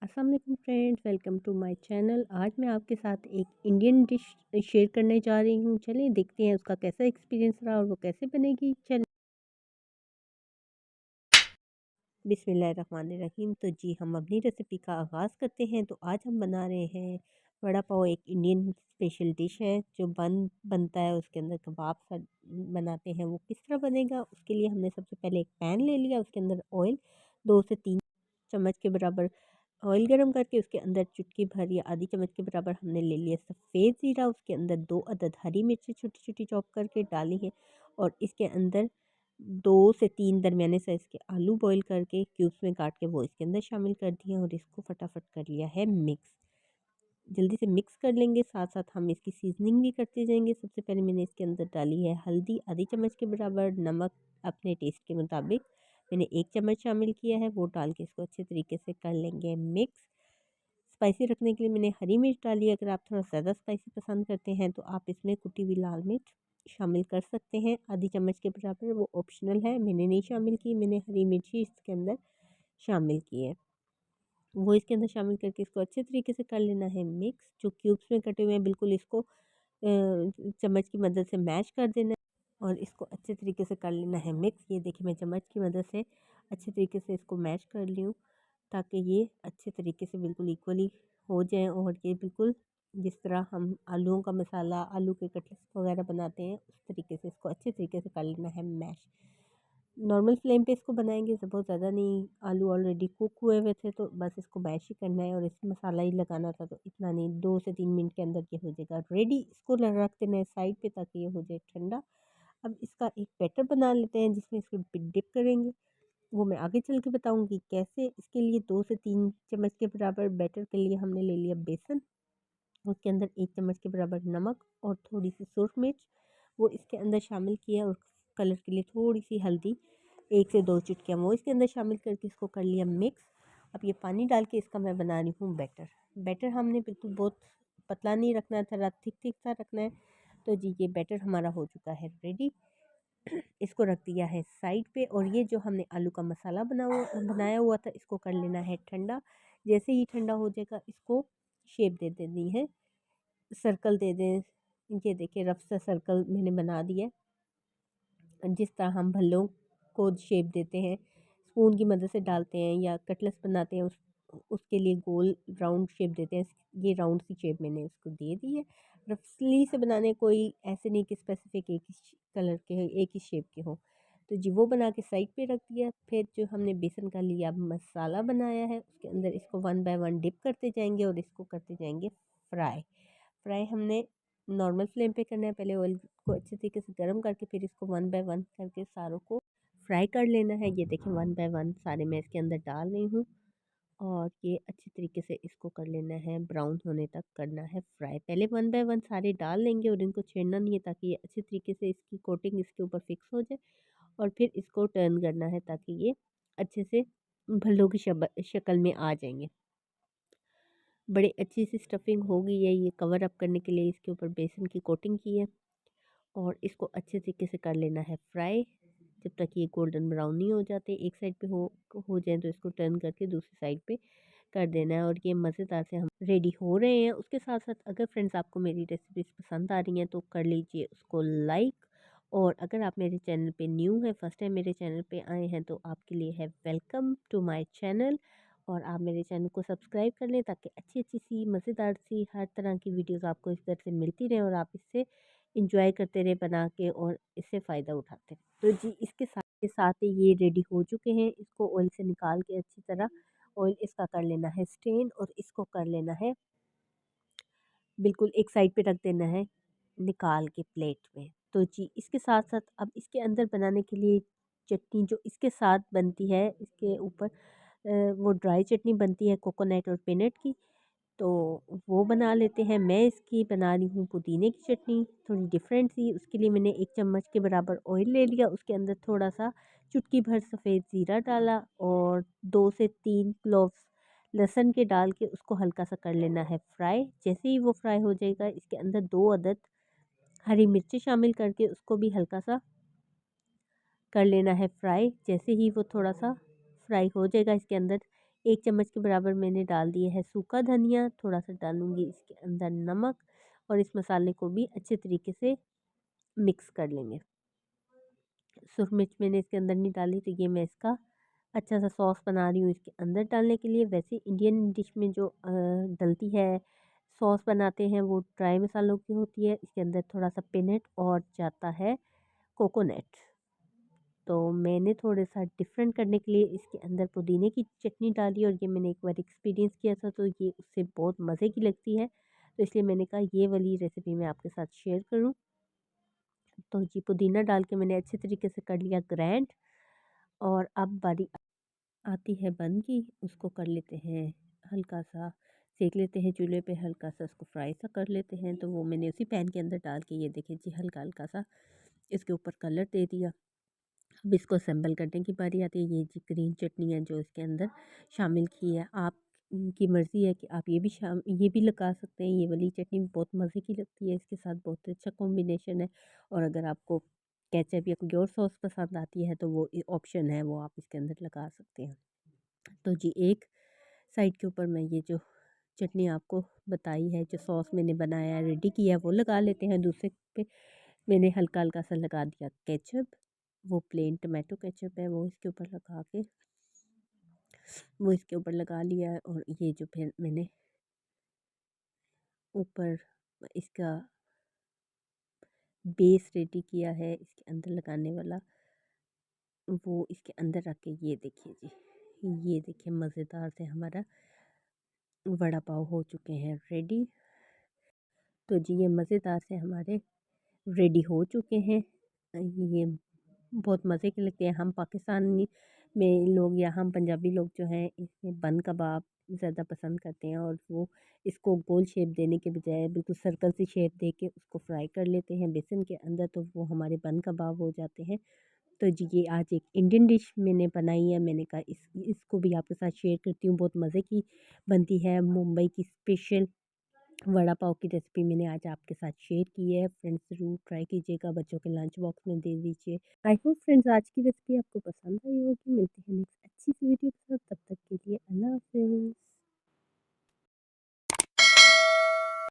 अस्सलाम वालेकुम friends, welcome to my channel. आज मैं आपके साथ एक इंडियन डिश शेयर करने जा रही हूँ। चलिए देखते हैं उसका कैसा एक्सपीरियंस रहा और वो कैसे बनेगी। चलिए बिस्मिल्लाहिर्रहमानिर्रहीम। तो जी हम अपनी रेसिपी का आगाज़ करते हैं। तो आज हम बना रहे हैं वड़ा पाव। एक इंडियन स्पेशल डिश है जो बनता है, उसके अंदर कबाब सा बनाते हैं। वो किस तरह बनेगा उसके लिए हमने सबसे पहले एक पैन ले लिया, उसके अंदर ऑयल 2 से 3 चम्मच के बराबर ऑयल गरम करके उसके अंदर चुटकी भर या आधी चम्मच के बराबर हमने ले लिया सफ़ेद ज़ीरा। उसके अंदर 2 अदद हरी मिर्ची छोटी छोटी चॉप करके डाली है और इसके अंदर 2 से 3 दरमियाने साइज़ के आलू बॉईल करके क्यूब्स में काट के वो इसके अंदर शामिल कर दिए और इसको फटाफट कर लिया है मिक्स। जल्दी से मिक्स कर लेंगे, साथ साथ हम इसकी सीजनिंग भी करते जाएंगे। सबसे पहले मैंने इसके अंदर डाली है हल्दी आधी चम्मच के बराबर, नमक अपने टेस्ट के मुताबिक मैंने 1 चम्मच शामिल किया है, वो डाल के इसको अच्छे तरीके से कर लेंगे मिक्स। स्पाइसी रखने के लिए मैंने हरी मिर्च डाली है। अगर आप थोड़ा ज़्यादा स्पाइसी पसंद करते हैं तो आप इसमें कुटी हुई लाल मिर्च शामिल कर सकते हैं, आधी चम्मच के बराबर। वो ऑप्शनल है, मैंने नहीं शामिल की, मैंने हरी मिर्च ही इसके अंदर शामिल की है। वो इसके अंदर शामिल करके इसको अच्छे तरीके से कर लेना है मिक्स। जो क्यूब्स में कटे हुए हैं बिल्कुल इसको चम्मच की मदद से मैश कर देना है और इसको अच्छे तरीके से कर लेना है मिक्स। ये देखिए मैं चम्मच की मदद से अच्छे तरीके से इसको मैश कर ली हूँ ताकि ये अच्छे तरीके से बिल्कुल इक्वली हो जाए और ये बिल्कुल जिस तरह हम आलूओं का मसाला, आलू के कटलेट्स वगैरह बनाते हैं उस तरीके से इसको अच्छे तरीके से कर लेना है मैश। नॉर्मल फ्लेम पे इसको बनाएंगे, बहुत ज़्यादा नहीं। आलू ऑलरेडी कुक हुए हुए थे तो बस इसको मैश ही करना है और इसमें मसाला ही लगाना था, तो इतना नहीं, 2 से 3 मिनट के अंदर ये हो जाएगा रेडी। इसको रख देना है साइड पे ताकि ये हो जाए ठंडा। अब इसका एक बैटर बना लेते हैं जिसमें इसको डिप करेंगे। वो मैं आगे चल के बताऊँगी कैसे। इसके लिए 2 से 3 चम्मच के बराबर बैटर के लिए हमने ले लिया बेसन। उसके अंदर 1 चम्मच के बराबर नमक और थोड़ी सी सुरख मिर्च वो इसके अंदर शामिल किया और कलर के लिए थोड़ी सी हल्दी 1 से 2 चुटकियाँ वो इसके अंदर शामिल करके इसको कर लिया मिक्स। अब ये पानी डाल के इसका मैं बना रही हूँ बैटर। बैटर हमने बिल्कुल बहुत पतला नहीं रखना है, थोड़ा थिक थिक सा रखना है। तो जी ये बैटर हमारा हो चुका है रेडी। इसको रख दिया है साइड पे और ये जो हमने आलू का मसाला बनाया हुआ था इसको कर लेना है ठंडा। जैसे ही ठंडा हो जाएगा इसको शेप दे देनी है, सर्कल दे दें। ये देखिए रफ सा सर्कल मैंने बना दिया। जिस तरह हम भल्लों को शेप देते हैं, स्पून की मदद से डालते हैं या कटलेट्स बनाते हैं उसके लिए गोल राउंड शेप देते हैं। ये राउंड सी शेप मैंने उसको दे दी है। रफली से बनाने, कोई ऐसे नहीं कि स्पेसिफिक एक ही कलर के हो, एक ही शेप के हो। तो जी वो बना के साइड पे रख दिया। फिर जो हमने बेसन का लिया मसाला बनाया है उसके अंदर इसको 1 बाय 1 डिप करते जाएंगे और इसको करते जाएंगे फ्राई। फ्राई हमने नॉर्मल फ्लेम पे करना है, पहले ऑयल को अच्छे तरीके से गर्म करके फिर इसको 1 बाय 1 करके सारों को फ्राई कर लेना है। ये देखें 1 बाय 1 सारे मैं इसके अंदर डाल रही हूँ और ये अच्छे तरीके से इसको कर लेना है, ब्राउन होने तक करना है फ्राई। पहले 1 बाय 1 सारे डाल लेंगे और इनको छेड़ना नहीं है ताकि ये अच्छे तरीके से इसकी कोटिंग इसके ऊपर फिक्स हो जाए और फिर इसको टर्न करना है ताकि ये अच्छे से भल्लों की शक्ल में आ जाएंगे। बड़ी अच्छी सी स्टफिंग हो गई है। ये कवर अप करने के लिए इसके ऊपर बेसन की कोटिंग की है और इसको अच्छे तरीके से कर लेना है फ्राई जब तक ये गोल्डन ब्राउन नहीं हो जाते। एक साइड पे हो जाए तो इसको टर्न करके दूसरी साइड पे कर देना है और ये मज़ेदार से हम रेडी हो रहे हैं। उसके साथ साथ अगर फ्रेंड्स आपको मेरी रेसिपीज़ पसंद आ रही हैं तो कर लीजिए उसको लाइक। और अगर आप मेरे चैनल पे न्यू हैं, फर्स्ट टाइम मेरे चैनल पे आए हैं, तो आपके लिए है वेलकम टू माय चैनल। और आप मेरे चैनल को सब्सक्राइब कर लें ताकि अच्छी अच्छी सी मज़ेदार सी हर तरह की वीडियोस आपको इस तरह से मिलती रहें और आप इससे इंजॉय करते रहे बना के और इससे फ़ायदा उठाते रहे। तो जी इसके साथ ही ये रेडी हो चुके हैं। इसको ऑयल से निकाल के अच्छी तरह ऑयल इसका कर लेना है स्टेन और इसको कर लेना है बिल्कुल एक साइड पे रख देना है निकाल के प्लेट में। तो जी इसके साथ साथ अब इसके अंदर बनाने के लिए चटनी जो इसके साथ बनती है, इसके ऊपर वो ड्राई चटनी बनती है कोकोनट और पीनट की, तो वो बना लेते हैं। मैं इसकी बना रही हूँ पुदीने की चटनी, थोड़ी डिफरेंट सी। उसके लिए मैंने 1 चम्मच के बराबर ऑयल ले लिया, उसके अंदर थोड़ा सा चुटकी भर सफ़ेद ज़ीरा डाला और 2 से 3 क्लोव्स लहसुन के डाल के उसको हल्का सा कर लेना है फ्राई। जैसे ही वो फ्राई हो जाएगा इसके अंदर 2 अदद हरी मिर्ची शामिल करके उसको भी हल्का सा कर लेना है फ्राई। जैसे ही वो थोड़ा सा फ्राई हो जाएगा इसके अंदर 1 चम्मच के बराबर मैंने डाल दिया है सूखा धनिया, थोड़ा-सा डालूँगी इसके अंदर नमक और इस मसाले को भी अच्छे तरीके से मिक्स कर लेंगे। सुरख मिर्च मैंने इसके अंदर नहीं डाली, तो ये मैं इसका अच्छा सा सॉस बना रही हूँ इसके अंदर डालने के लिए। वैसे इंडियन डिश में जो डलती है सॉस बनाते हैं वो ड्राई मसालों की होती है। इसके अंदर थोड़ा-सा पीनट और जाता है कोकोनट। तो मैंने थोड़ा-सा डिफ़रेंट करने के लिए इसके अंदर पुदीने की चटनी डाली और ये मैंने एक बार एक्सपीरियंस किया था, तो ये उससे बहुत मज़े की लगती है। तो इसलिए मैंने कहा ये वाली रेसिपी मैं आपके साथ शेयर करूँ। तो जी पुदीना डाल के मैंने अच्छे तरीके से कर लिया ग्राइंड और अब बारी आती है बन की, उसको कर लेते हैं हल्का-सा सेंक लेते हैं चूल्हे पे, हल्का-सा उसको फ्राई सा कर लेते हैं। तो वो मैंने उसी पैन के अंदर डाल के ये देखिए जी हल्का-हल्का सा इसके ऊपर कलर दे दिया। अब इसको असेंबल करने की बारी आती है। ये जी ग्रीन चटनी है जो इसके अंदर शामिल की है। आप की मर्ज़ी है कि आप ये भी लगा सकते हैं। ये वाली चटनी बहुत मज़े की लगती है, इसके साथ बहुत अच्छा कॉम्बिनेशन है। और अगर आपको केचप या कोई और सॉस पसंद आती है तो वो ऑप्शन है, वो आप इसके अंदर लगा सकते हैं। तो जी एक साइड के ऊपर मैं ये जो चटनी आपको बताई है, जो सॉस मैंने बनाया है, रेडी किया है, वो लगा लेते हैं। दूसरे पे मैंने हल्का-हल्का सा लगा दिया केचप, वो प्लेन टोमेटो केचप है, वो इसके ऊपर लगा लिया है। और ये जो फिर मैंने ऊपर इसका बेस रेडी किया है इसके अंदर लगाने वाला, वो इसके अंदर रख के ये देखिए जी, ये देखिए मज़ेदार से हमारा वड़ा पाव हो चुके हैं रेडी। तो जी ये मज़ेदार से हमारे रेडी हो चुके हैं। ये बहुत मज़े के लगते हैं। हम पाकिस्तानी में लोग या हम पंजाबी लोग जो हैं इसमें बन कबाब ज़्यादा पसंद करते हैं और वो इसको गोल शेप देने के बजाय बिल्कुल सर्कल सी शेप दे के उसको फ्राई कर लेते हैं बेसन के अंदर, तो वो हमारे बन कबाब हो जाते हैं। तो जी ये आज एक इंडियन डिश मैंने बनाई है, मैंने कहा इसको भी आपके साथ शेयर करती हूँ। बहुत मज़े की बनती है। मुंबई की स्पेशल वड़ा पाव की रेसिपी मैंने आज आपके साथ शेयर की है। फ्रेंड्स ज़रूर ट्राई कीजिएगा, बच्चों के लंच बॉक्स में दे दीजिए। आई होप फ्रेंड्स आज की रेसिपी आपको पसंद आई होगी। मिलते हैं नेक्स्ट अच्छी सी वीडियो के साथ, तब तक के लिए अल्लाह हाफ़िज़।